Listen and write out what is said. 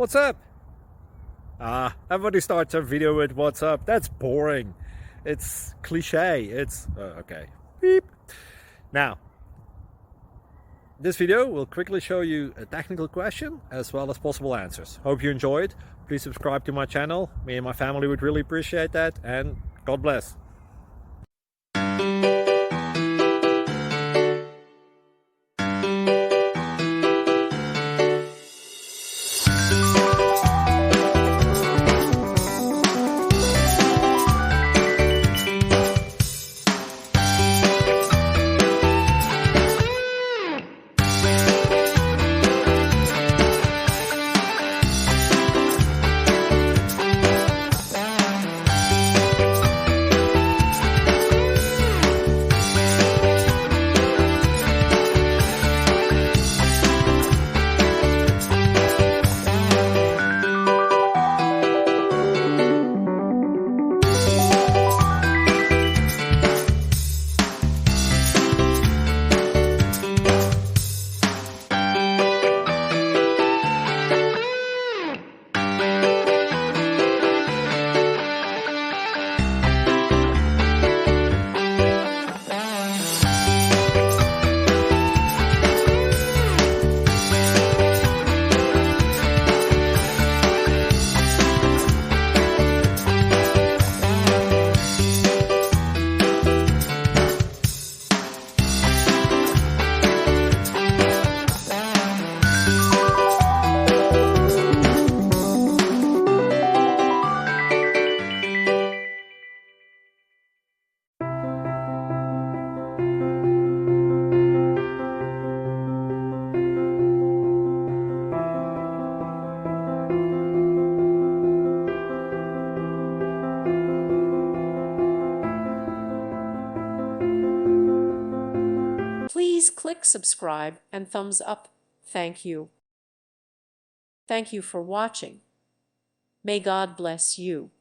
What's up? Everybody starts a video with what's up. That's boring. It's cliche. It's okay. Beep. Now, this video will quickly show you a technical question as well as possible answers. Hope you enjoyed. Please subscribe to my channel. Me and my family would really appreciate that, and God bless. Please click subscribe and thumbs up. Thank you. Thank you for watching. May God bless you.